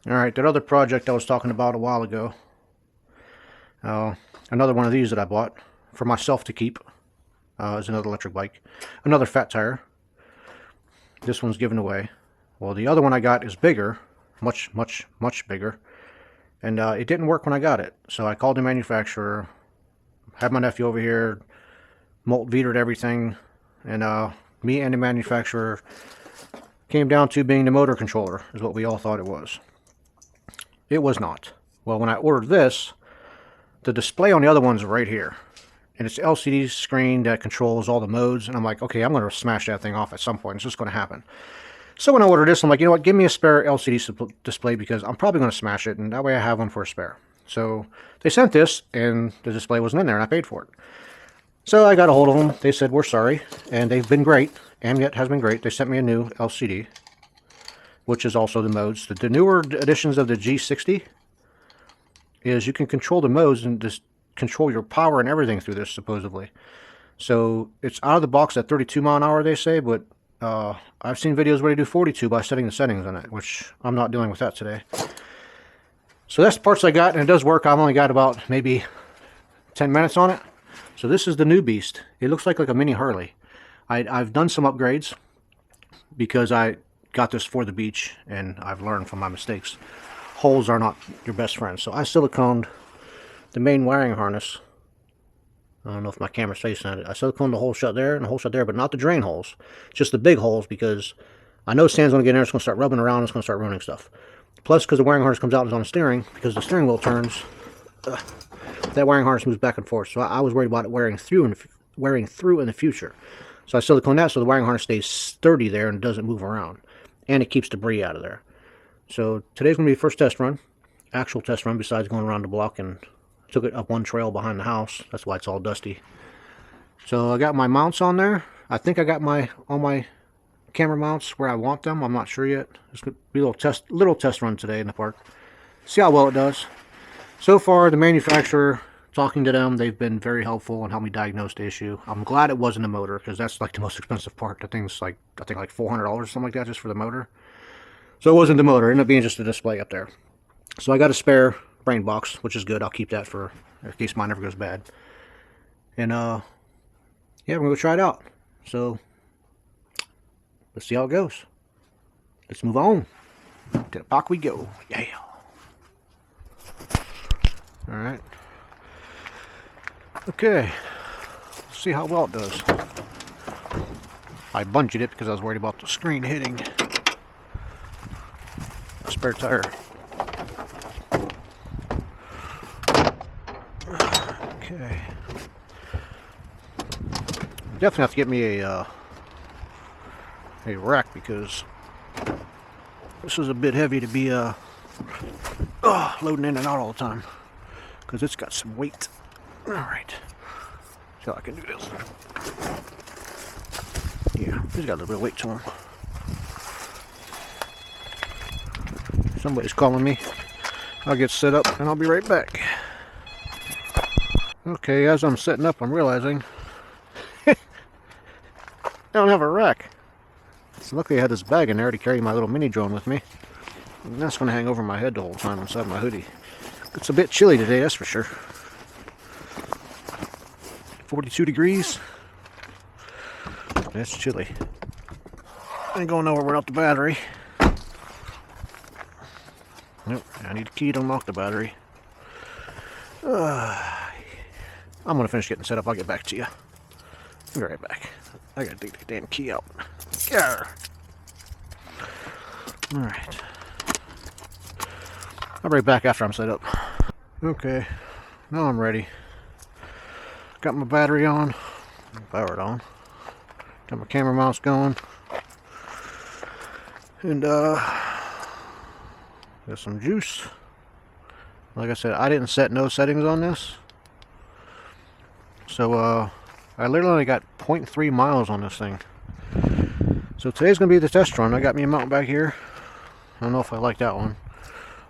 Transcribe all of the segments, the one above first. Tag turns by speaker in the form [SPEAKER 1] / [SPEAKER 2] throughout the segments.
[SPEAKER 1] Alright, that other project I was talking about a while ago. Another one of these that I bought for myself to keep is another electric bike. Another fat tire. This one's given away. Well, the other one I got is bigger. Much bigger. And it didn't work when I got it. So I called the manufacturer, had my nephew over here, multimetered everything, and me and the manufacturer came down to being the motor controller, is what we all thought it was. It was not. Well, when I ordered this, the display on the other one's right here. And it's LCD screen that controls all the modes. And I'm like, okay, I'm going to smash that thing off at some point. It's just going to happen. So when I ordered this, I'm like, you know what, give me a spare LCD display because I'm probably going to smash it. And that way I have one for a spare. So they sent this and the display wasn't in there and I paid for it. So I got a hold of them. They said, we're sorry. And they've been great. Amyet has been great. They sent me a new LCD, which is also the modes. The newer editions of the G60 is you can control the modes and just control your power and everything through this, supposedly. So it's out of the box at 32 mile an hour, they say, but I've seen videos where they do 42 by setting the settings on it, which I'm not dealing with that today. So that's the parts I got, and it does work. I've only got about maybe 10 minutes on it. So this is the new beast. It looks like a mini Harley. I've done some upgrades because I got this for the beach, and I've learned from my mistakes. Holes are not your best friend. So I siliconed the main wiring harness. I don't know if my camera's facing at it. I siliconed the hole shut there and the hole shut there, but not the drain holes. Just the big holes because I know sand's going to get in there. It's going to start rubbing around. It's going to start ruining stuff. Plus, because the wiring harness comes out and is on the steering, because the steering wheel turns, that wiring harness moves back and forth. So I was worried about it wearing through in the future. So I siliconed that so the wiring harness stays sturdy there and doesn't move around. And it keeps debris out of there. So today's going to be the first test run. Actual test run besides going around the block, and took it up one trail behind the house. That's why it's all dusty. So I got my mounts on there. I think I got all my camera mounts where I want them. I'm not sure yet. It's going to be a little test run today in the park. See how well it does. So far, the manufacturer, talking to them, they've been very helpful and helped me diagnose the issue. I'm glad it wasn't a motor because that's like the most expensive part. The thing's like, I think like $400 or something like that just for the motor. So it wasn't the motor. It ended up being just a display up there. So I got a spare brain box, which is good. I'll keep that for in case mine ever goes bad. And yeah, we're gonna go try it out. So let's see how it goes. Let's move on. To the park we go. Yeah. All right. Okay. Let's see how well it does. I bungeed it because I was worried about the screen hitting the spare tire. Okay. Definitely have to get me a rack because this is a bit heavy to be loading in and out all the time because it's got some weight. All right. So I can do this. Yeah, it's got a little bit of weight to him. Somebody's calling me. I'll get set up and I'll be right back. Okay, as I'm setting up, I'm realizing I don't have a rack. So luckily I had this bag in there to carry my little mini drone with me. And that's going to hang over my head the whole time inside my hoodie. It's a bit chilly today, that's for sure. 42 degrees. That's chilly. Ain't going nowhere without the battery. Nope, I need a key to unlock the battery. I'm going to finish getting set up. I'll get back to you. I'll be right back. I got to take the damn key out. Yeah. Alright. I'll be right back after I'm set up. Okay. Now I'm ready. Got my battery on. Powered on. Got my camera mouse going. And, got some juice. Like I said, I didn't set no settings on this. So, I literally only got 0.3 miles on this thing. So today's going to be the test run. I got me a mountain back here. I don't know if I like that one.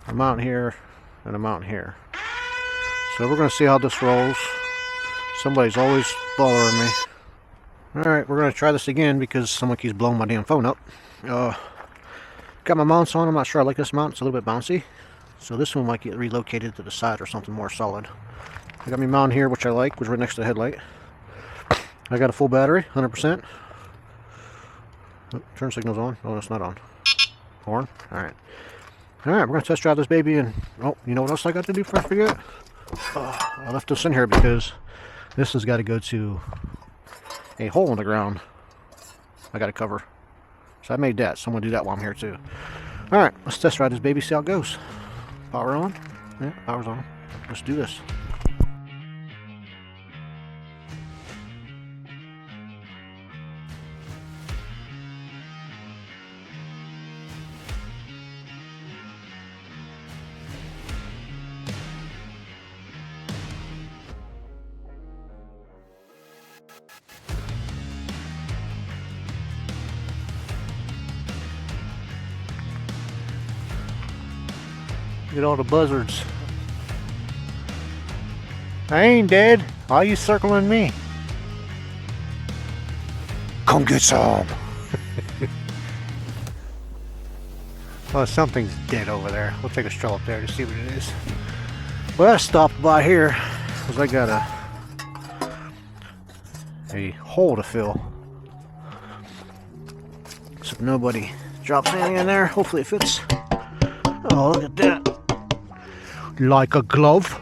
[SPEAKER 1] A mountain here and a mountain here. So we're going to see how this rolls. Somebody's always bothering me. Alright, we're going to try this again because someone keeps blowing my damn phone up. Got Got my mounts on. I'm not sure I like this mount. It's a little bit bouncy. So this one might get relocated to the side or something more solid. I got my mount here, which I like, which is right next to the headlight. I got a full battery, 100%. Oh, turn signal's on. Oh, it's not on. Horn. Alright. Alright, we're going to test drive this baby, and oh, you know what else I got to do before I forget? I left this in here because this has got to go to a hole in the ground. I got to cover. So I made that, so I'm going to do that while I'm here too. Alright, let's test drive this baby, see how it goes. Power on? Yeah, power's on. Let's do this. Get all the buzzards. I ain't dead. Why are you circling me? Come get some. Oh, something's dead over there. We'll take a stroll up there to see what it is. Well, I stopped by here because I got a hole to fill. So if nobody drops anything in there, hopefully it fits. Oh, look at that. Like a glove.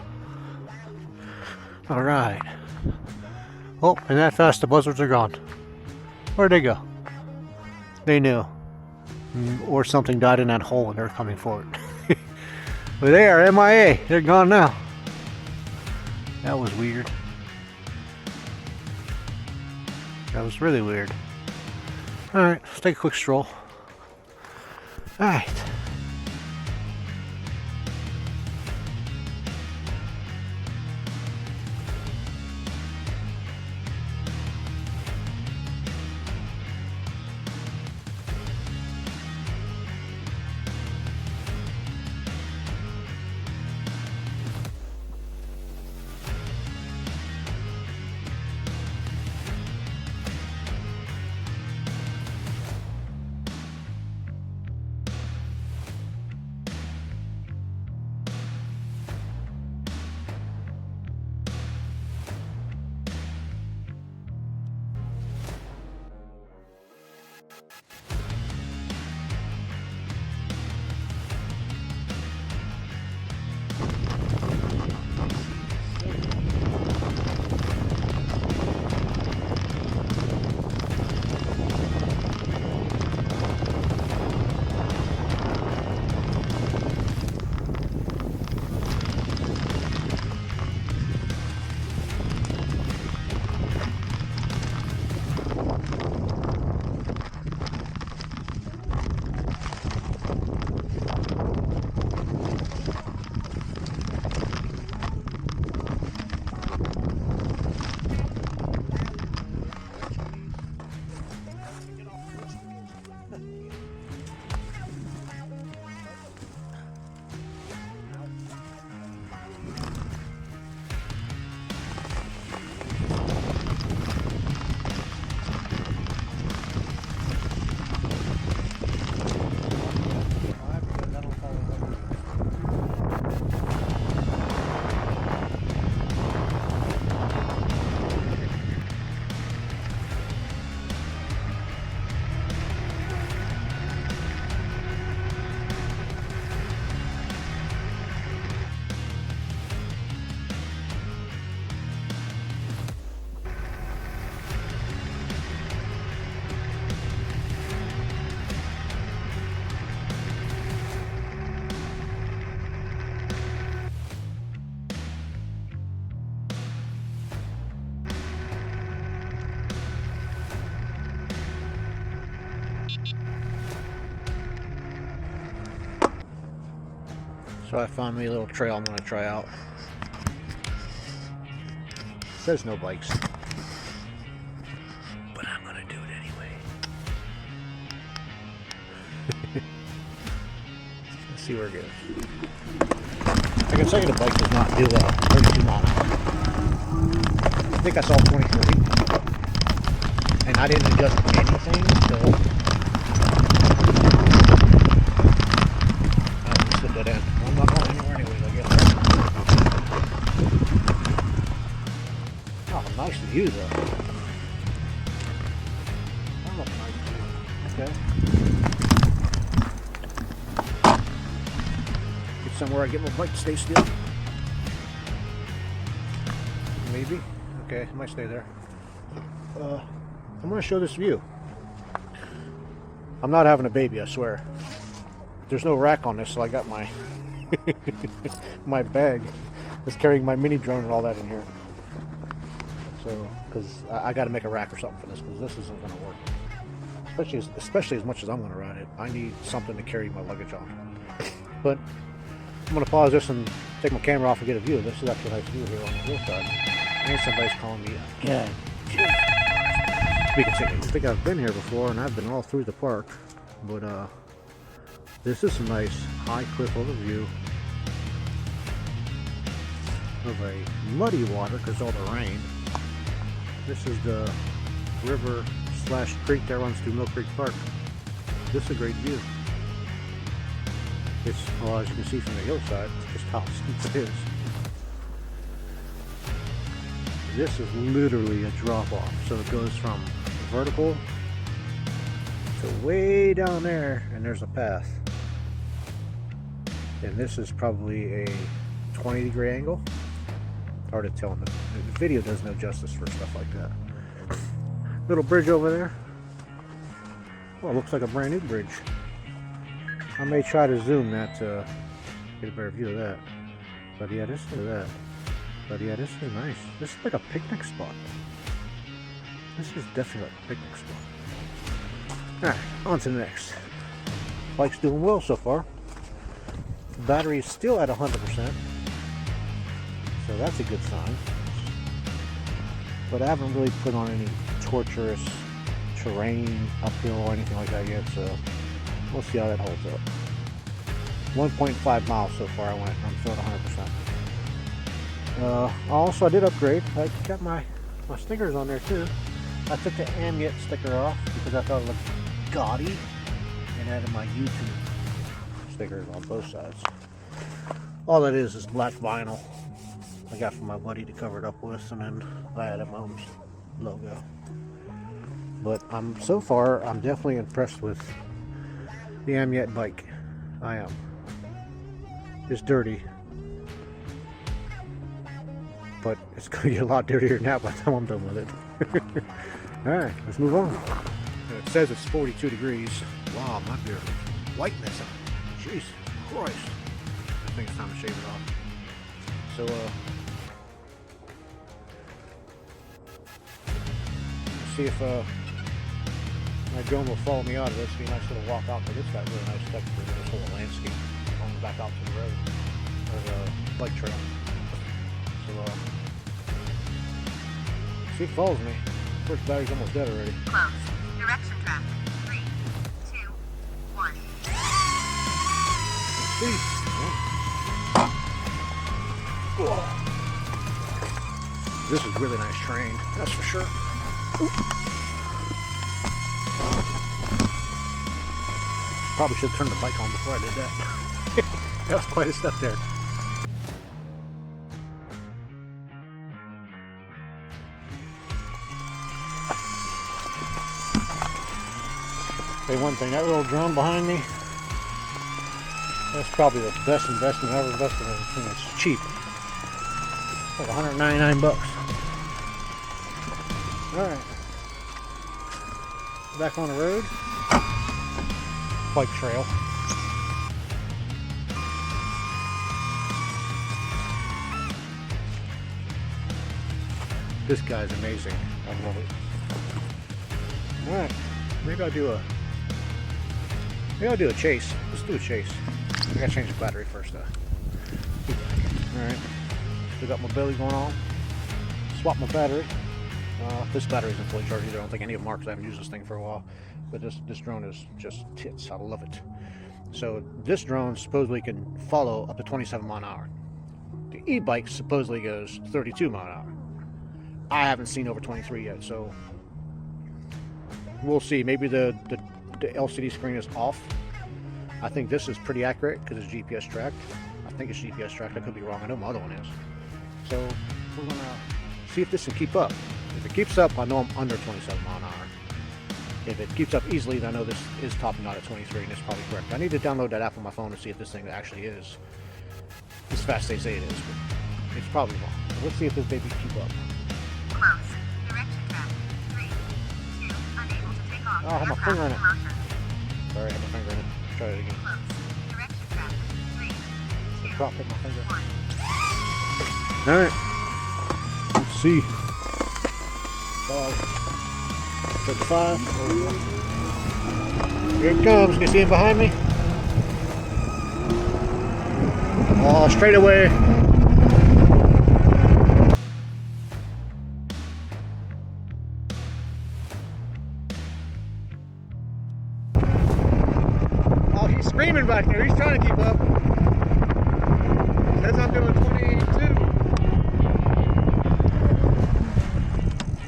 [SPEAKER 1] Alright. Oh, and that fast the buzzards are gone. Where'd they go? They knew. Or something died in that hole and they're coming for it. But they are MIA. They're gone now. That was weird. That was really weird. Alright, let's take a quick stroll. Alright. So I found me a little trail I'm going to try out. It says no bikes. But I'm going to do it anyway. Let's see where it goes. I can tell you the bike does not do 32 miles. I think I saw 23. And I didn't adjust anything, so view though. That looks nice view. Okay. Get somewhere I get my bike to stay still. Maybe. Okay, it might stay there. I'm going to show this view. I'm not having a baby, I swear. There's no rack on this, so I got my my bag that's carrying my mini drone and all that in here. So, because I got to make a rack or something for this, because this isn't going to work. Especially as much as I'm going to ride it. I need something to carry my luggage on. But I'm going to pause this and take my camera off and get a view. This is actually a nice view here on the hillside. And somebody's calling me again. We continue. I think I've been here before, and I've been all through the park. But this is a nice high cliff overview of a muddy water because all the rain. This is the river / creek that runs through Mill Creek Park. This is a great view. It's, well, as you can see from the hillside, just how steep it is. This is literally a drop off, so it goes from vertical to way down there, and there's a path. And this is probably a 20-degree angle. Hard to tell. The video does no justice for stuff like that. Little bridge over there. Well, it looks like a brand new bridge. I may try to zoom that to get a better view of that. But yeah, this is that. But yeah, this is nice. This is like a picnic spot. This is definitely a picnic spot. Alright, on to the next. Bike's doing well so far. The battery is still at 100%. So that's a good sign. But I haven't really put on any torturous terrain, uphill or anything like that yet, so we'll see how that holds up. 1.5 miles so far I went. I'm still at 100%. Also, I did upgrade. I got my stickers on there too. I took the Amyet sticker off because I thought it looked gaudy, and added my YouTube stickers on both sides. All that is black vinyl I got from my buddy to cover it up with, and then I added my own logo. But so far I'm definitely impressed with the Amyet bike. I am. It's dirty, but it's going to get a lot dirtier now by the time I'm done with it. Alright, let's move on. It says it's 42 degrees. Wow, my beard is whiteness. Jeez Christ. I think it's time to shave it off. So, let's see if my drone will follow me out of this. It'll be a nice little walk out, because it's got really nice texture for this whole landscape going back out to the road, or the bike trail. So, see if it follows me. First battery's almost dead already.
[SPEAKER 2] Close. Direction traffic. 3, 2, 1.
[SPEAKER 1] See? Whoa. This is really nice terrain, that's for sure. Probably should have turned the bike on before I did that. That was quite a step there. Say one thing, that little drone behind me, that's probably the best investment I ever invested in. And it's cheap. It's like 199 bucks. Alright. Back on the road. Bike trail. This guy's amazing. I love it. Alright. Maybe I'll do a chase. Let's do a chase. I gotta change the battery first though. Alright. Still got my belly going on. Swap my battery. This battery isn't fully charged either. I don't think any of them are, because I haven't used this thing for a while. But this drone is just tits. I love it. So this drone supposedly can follow up to 27 mile an hour. The e-bike supposedly goes 32 mile an hour. I haven't seen over 23 yet, so we'll see. Maybe the LCD screen is off. I think this is pretty accurate because it's GPS tracked. I think it's GPS tracked. I could be wrong. I know my other one is. So we're gonna see if this can keep up. If it keeps up, I know I'm under 27 mile an hour. If it keeps up easily, then I know this is topping out at 23, and it's probably correct. I need to download that app on my phone to see if this thing actually is as fast as they say it is, but it's probably wrong. So let's see if this baby keep up.
[SPEAKER 2] Close. Direction traffic. 3, 2, unable to take off.
[SPEAKER 1] Oh, I have my
[SPEAKER 2] Aircraft
[SPEAKER 1] finger in it.
[SPEAKER 2] motion.
[SPEAKER 1] Sorry, I have my finger in it. Try it again.
[SPEAKER 2] Close. Direction traffic. 3, 2,
[SPEAKER 1] Drop hit my finger.
[SPEAKER 2] 1.
[SPEAKER 1] Alright. Let's see. 55. Here it comes. You can see it behind me. Oh, straight away. Oh, he's screaming back there. He's trying to keep up. Says I'm doing 22.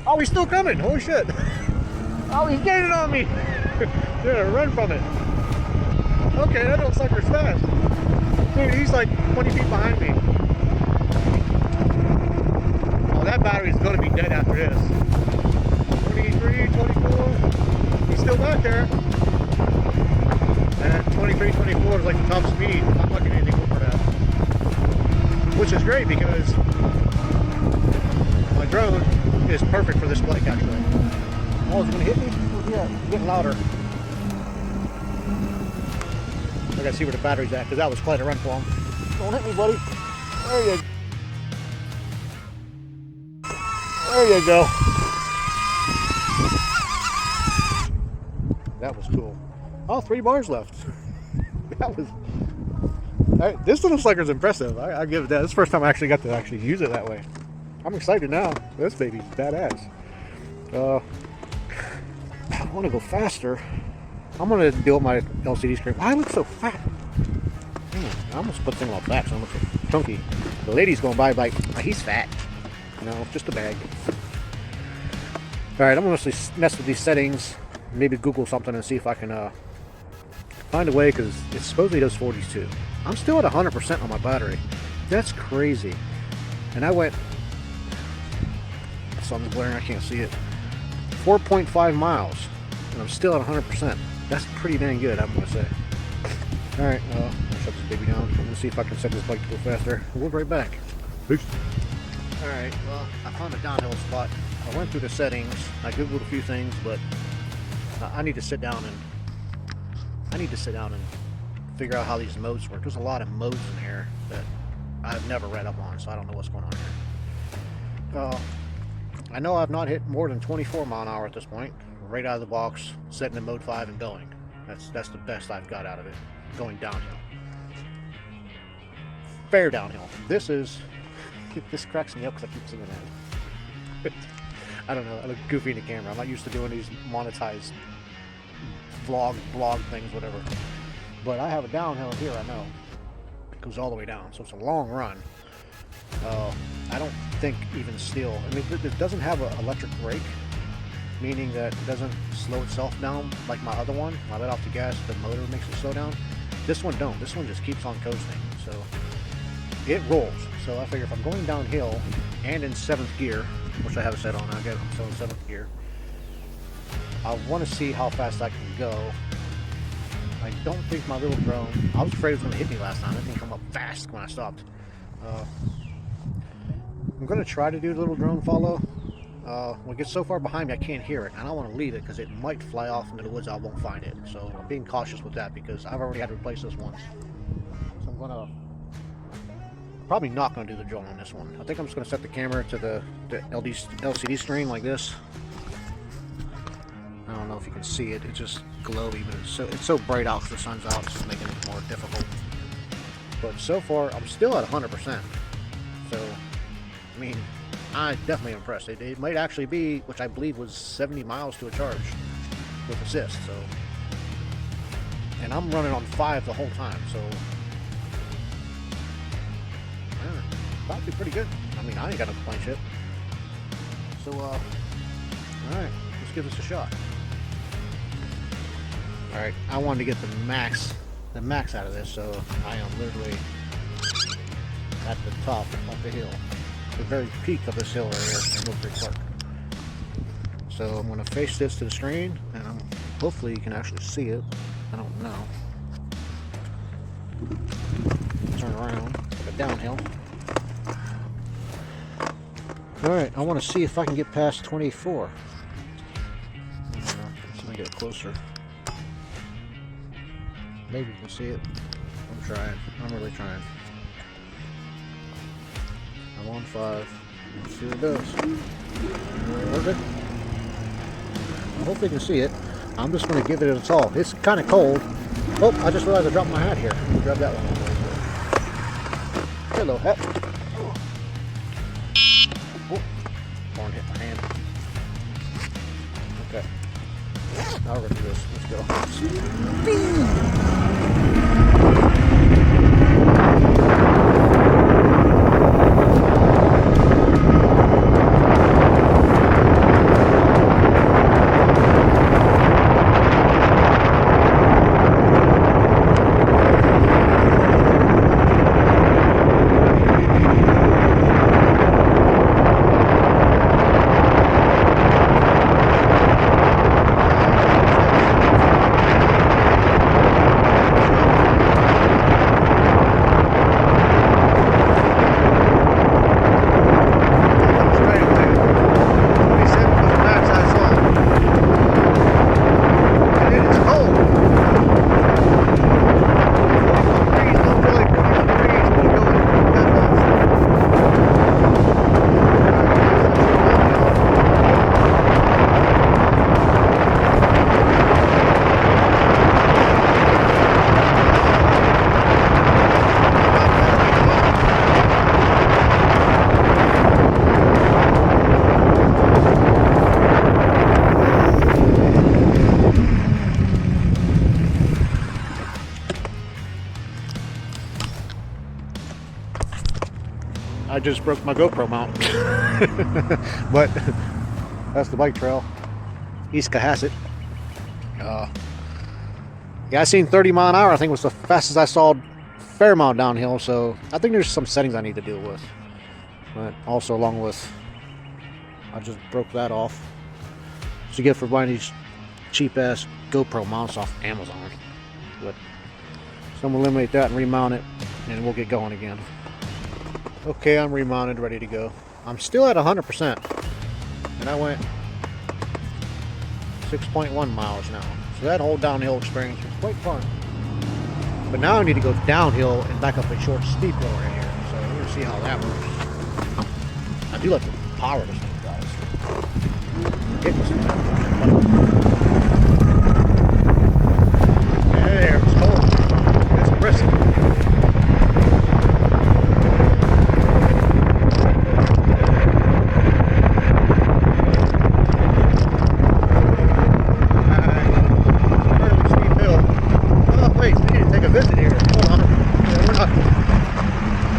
[SPEAKER 1] Oh, he's still coming. Holy shit. Oh, he's gaining on me. Yeah, run from it. Okay, that little sucker's fast. Dude, he's like 20 feet behind me. Oh, that battery's going to be dead after this. 23, 24. He's still back there. And 23, 24 is like the top speed. I'm not getting anything over that. Which is great because my drone is perfect for this bike actually. Oh, is it going to hit me? Yeah, it's getting louder. I gotta see where the battery's at because that was quite a run for him. Don't hit me, buddy. There you go. That was cool. Oh, 3 bars left. That was. This little sucker's impressive. I give it that. This is the first time I actually got to actually use it that way. I'm excited now. This baby's badass. I want to go faster. I'm going to deal with my LCD screen. Why I look so fat? I almost put things on my back so I look so chunky. The lady's going by like, oh, he's fat. No, just a bag. Alright, I'm going to mess with these settings. Maybe Google something and see if I can find a way, because it supposedly does 42. I'm still at 100% on my battery. That's crazy. And I went, something's blaring, I can't see it, 4.5 miles. And I'm still at 100%. That's pretty dang good, I'm going to say. Alright, I'll shut this baby down. I'm going to see if I can set this bike to go faster. We'll be right back. Peace. Alright, well, I found a downhill spot. I went through the settings. I googled a few things, but I need to sit down and figure out how these modes work. There's a lot of modes in here that I've never read up on, so I don't know what's going on here. I know I've not hit more than 24 mile an hour at this point. Right out of the box, setting in mode 5 and going. That's the best I've got out of it. Going downhill. Fair downhill. This cracks me up because I keep seeing that. I don't know, I look goofy in the camera. I'm not used to doing these monetized blog things, whatever. But I have a downhill here, I know. It goes all the way down, so it's a long run. I don't think even still, I mean, it doesn't have an electric brake, meaning that it doesn't slow itself down like my other one. When I let off the gas, the motor makes it slow down. This one don't. This one just keeps on coasting, so it rolls. So I figure if I'm going downhill and in 7th gear, which I have it set on, I'm still in 7th gear, I want to see how fast I can go. I don't think my little drone, I was afraid it was going to hit me last time. It didn't come up fast when I stopped. I'm going to try to do the little drone follow. When it gets so far behind me I can't hear it. I don't want to leave it because it might fly off into the woods. I won't find it. So I'm being cautious with that because I've already had to replace this once. So I'm going to probably not going to do the drone on this one. I think I'm just going to set the camera to the LCD screen like this. I don't know if you can see it. It's just glowy, but it's so bright out because the sun's out. It's just making it more difficult. But so far, I'm still at 100%. So, I mean, I'm definitely impressed. It might actually be, which I believe was 70 miles to a charge with assist. So, and I'm running on 5 the whole time. So, yeah, probably pretty good. I mean, I ain't got no complaint shit. So, all right, let's give this a shot. All right, I wanted to get the max out of this, so I am literally at the top of the hill, the very peak of this hill right here in Mill Creek Park. So I'm going to face this to the screen, and hopefully you can actually see it. I don't know. Turn around, like a downhill. Alright, I want to see if I can get past 24. See if I can get closer. Maybe you can see it. I'm trying. I'm really trying. I'm on 5. Let's see what it does. Perfect. I hope you can see it. I'm just going to give it its all. It's kind of cold. Oh, I just realized I dropped my hat here. Let me grab that one. Hello, hat. Oh, horn hit my hand. Okay. Now we're going to do this. Let's go. I just broke my GoPro mount. But that's the bike trail. East Cohasset. Yeah, I seen 30 mile an hour. I think was the fastest I saw Fairmount downhill. So I think there's some settings I need to deal with. But also along with, I just broke that off. So you get for buying these cheap ass GoPro mounts off Amazon. But so I'm gonna eliminate that and remount it, and we'll get going again. Okay, I'm remounted, ready to go. I'm still at 100%, and I went 6.1 miles now. So that whole downhill experience was quite fun. But now I need to go downhill and back up a short, steep hill right here. So we're gonna see how that works. I do like the power of this thing, guys. It was there, it's cold. It's brisk.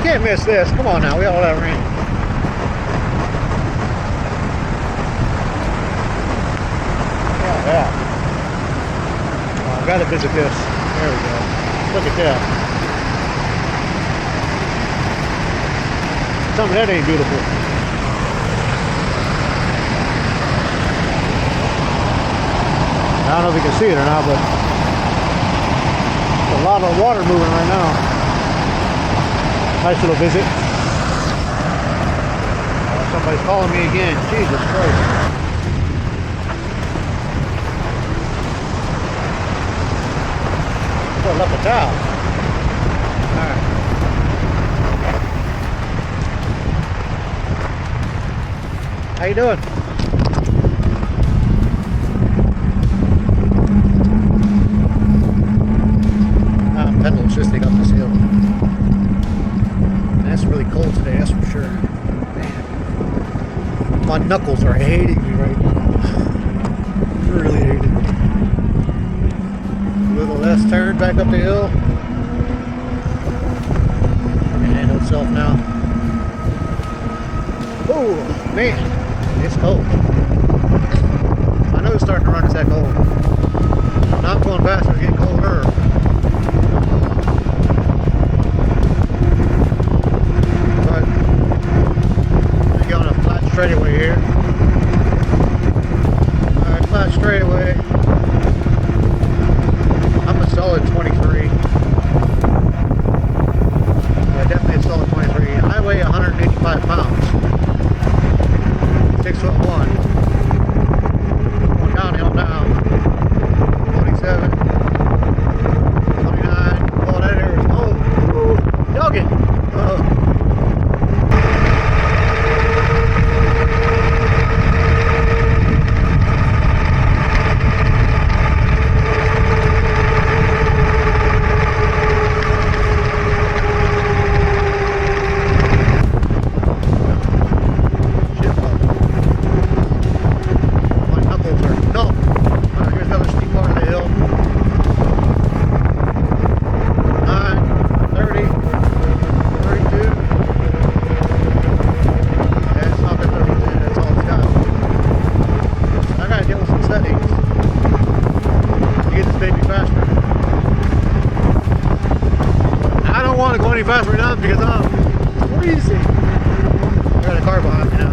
[SPEAKER 1] Can't miss this. Come on now, we got all that rain. Yeah. Oh, I've got to visit this. There we go. Look at that. Something that ain't beautiful. I don't know if you can see it or not, but there's a lot of water moving right now. Nice little visit. Somebody's calling me again. Jesus Christ. Oh, I left a towel. Alright. How you doing? I'm pedal assisting up this hill. It's really cold today, that's for sure. Man. My knuckles are hating me right now. Really hating me. A little less turn back up the hill. And handle itself now. Oh, man. It's cold. I know it's starting to run, it's that cold. Now I'm going faster, it's getting colder. Straightaway here. the straightaway, I'm a solid 23. Yeah, definitely a solid 23. I weigh 185 pounds. 6'1". Going downhill now. 27. 29. Oh, that air is. Oh, dog it. Faster enough because I'm freezing. I got a car behind me now.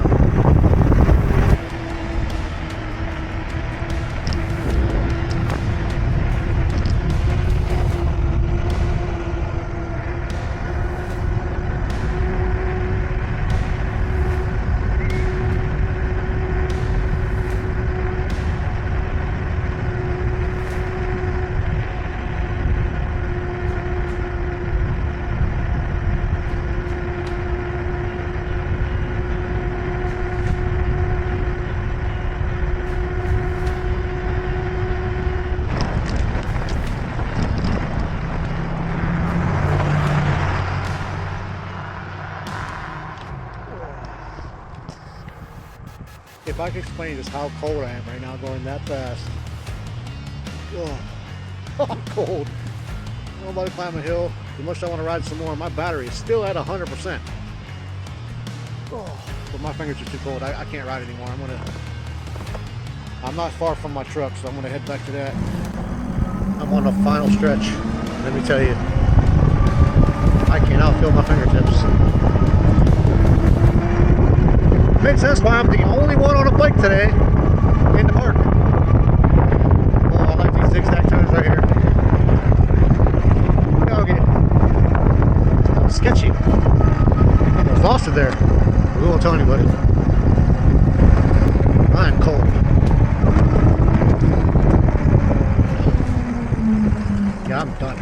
[SPEAKER 1] If I could explain just how cold I am right now going that fast. Oh, I'm cold. I'm about to climb a hill. As much as I want to ride some more, my battery is still at 100%. Oh, but my fingers are too cold. I can't ride anymore. I'm not far from my truck, so I'm gonna head back to that. I'm on the final stretch. Let me tell you, I cannot feel my fingertips. Makes sense why I'm the only one on a bike today in the park. Oh, I like these zigzag turns right here. Okay. Sketchy. I was lost it there. We won't tell anybody. I'm cold. Yeah, I'm done.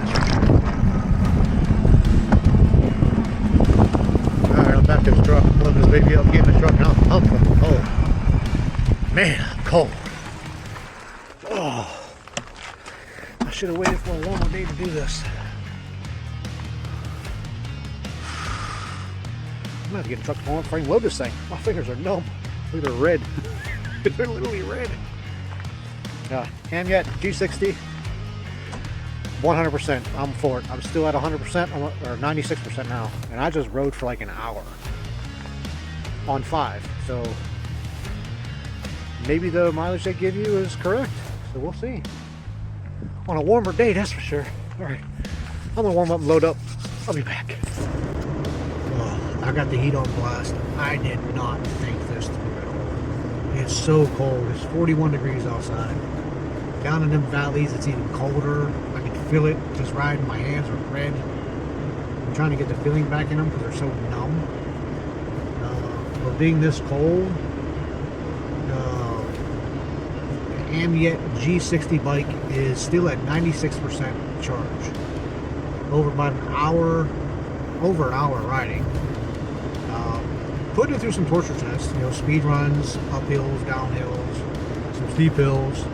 [SPEAKER 1] Alright, I'm back to the truck. Load this baby up, get in the truck, and I'm fucking cold. Man, I'm cold. Oh, I should have waited for a warmer day to do this. I'm gonna have to get the truck going before I can load this thing. My fingers are numb. Look, they're red. They're literally red. Amyet G60. 100%. I'm for it. I'm still at 100%, or 96% now. And I just rode for like an hour on 5. So maybe the mileage they give you is correct. So we'll see. On a warmer day, that's for sure. All right. I'm going to warm up and load up. I'll be back. Oh, I got the heat on blast. I did not think this through at all. It's so cold. It's 41 degrees outside. Down in them valleys, it's even colder. I can feel it just riding. My hands are red. I'm trying to get the feeling back in them because they're so numb. But being this cold, the Amyet G60 bike is still at 96% charge. Over about an hour, over an hour riding. Putting it through some torture tests, speed runs, uphills, downhills, some steep hills,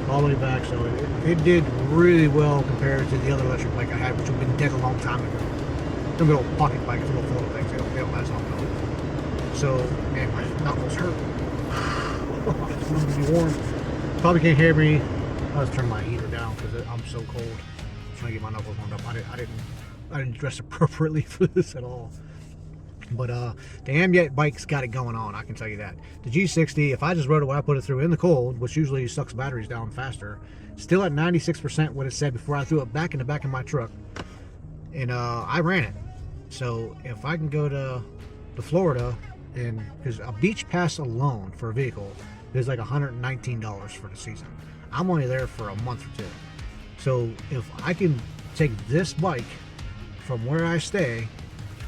[SPEAKER 1] all the way back. So it did really well compared to the other electric bike I had, which had been dead a long time ago. The little pocket bikes, little photo things, they don't last long enough. So, man, my knuckles hurt. I'm gonna be warm. Probably can't hear me. I'll just turn my heater down because I'm so cold. I'm trying to get my knuckles warmed up. I didn't dress appropriately for this at all. But the Amyet bike's got it going on, I can tell you that. The G60, if I just rode it when I put it through in the cold, which usually sucks batteries down faster, still at 96% what it said before I threw it back in the back of my truck. And I ran it. So if I can go to Florida, and because a beach pass alone for a vehicle
[SPEAKER 3] is like $119 for the season. I'm only there for a month or two. So if I can take this bike from where I stay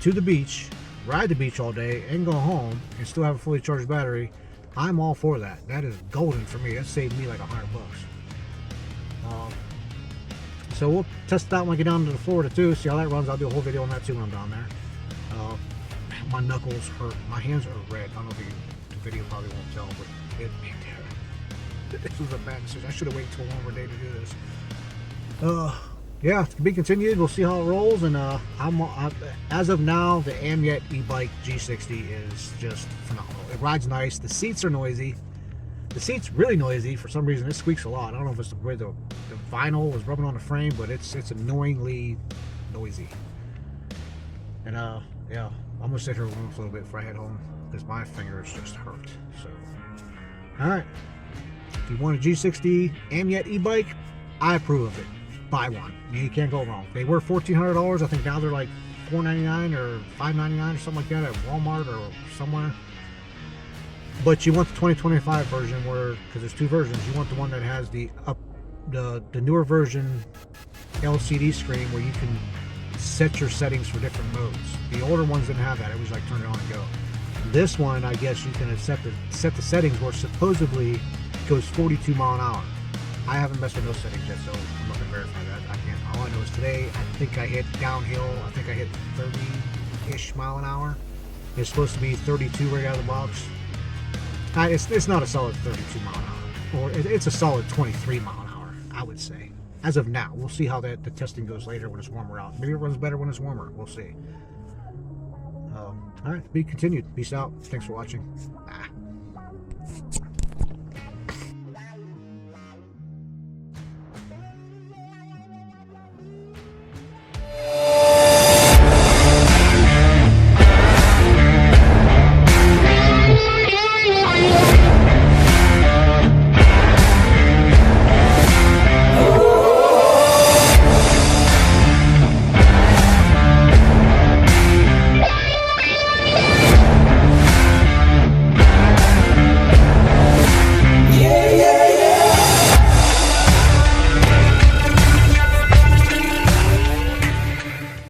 [SPEAKER 3] to the beach, ride the beach all day, and go home and still have a fully charged battery, I'm all for that. That is golden for me. That saved me like $100. So we'll test it out when I get down to Florida too, see how that runs. I'll do a whole video on that too when I'm down there. My knuckles hurt. My hands are red. I don't know if the video probably won't tell, but this was a bad decision. I should have waited till a longer day to do this. Yeah, to be continued. We'll see how it rolls. And as of now, the Amyet e-bike G60 is just phenomenal. It rides nice. The seats are noisy. The seat's really noisy for some reason. It squeaks a lot. I don't know if it's the way the vinyl was rubbing on the frame, but it's annoyingly noisy. And yeah, I'm gonna sit here alone for a little bit before I head home because my fingers just hurt. So, all right. If you want a G60 Amyet e-bike, I approve of it. Buy one. You can't go wrong. They were $1,400. I think now they're like $499 or $599 or something like that at Walmart or somewhere. But you want the 2025 version, where, because there's two versions, you want the one that has the newer version LCD screen where you can set your settings for different modes. The older ones didn't have that. It was like turn it on and go. This one, I guess you can set the settings where supposedly it goes 42 mile an hour. I haven't messed with those settings yet, so I'm not gonna verify that. I can't. All I know is today I think I hit downhill. I think I hit 30-ish mile an hour. It's supposed to be 32 right out of the box. It's not a solid 32 mile an hour, or it's a solid 23 mile an hour, I would say. As of now, we'll see how the testing goes later when it's warmer out. Maybe it runs better when it's warmer. We'll see. All right, be continued. Peace out. Thanks for watching.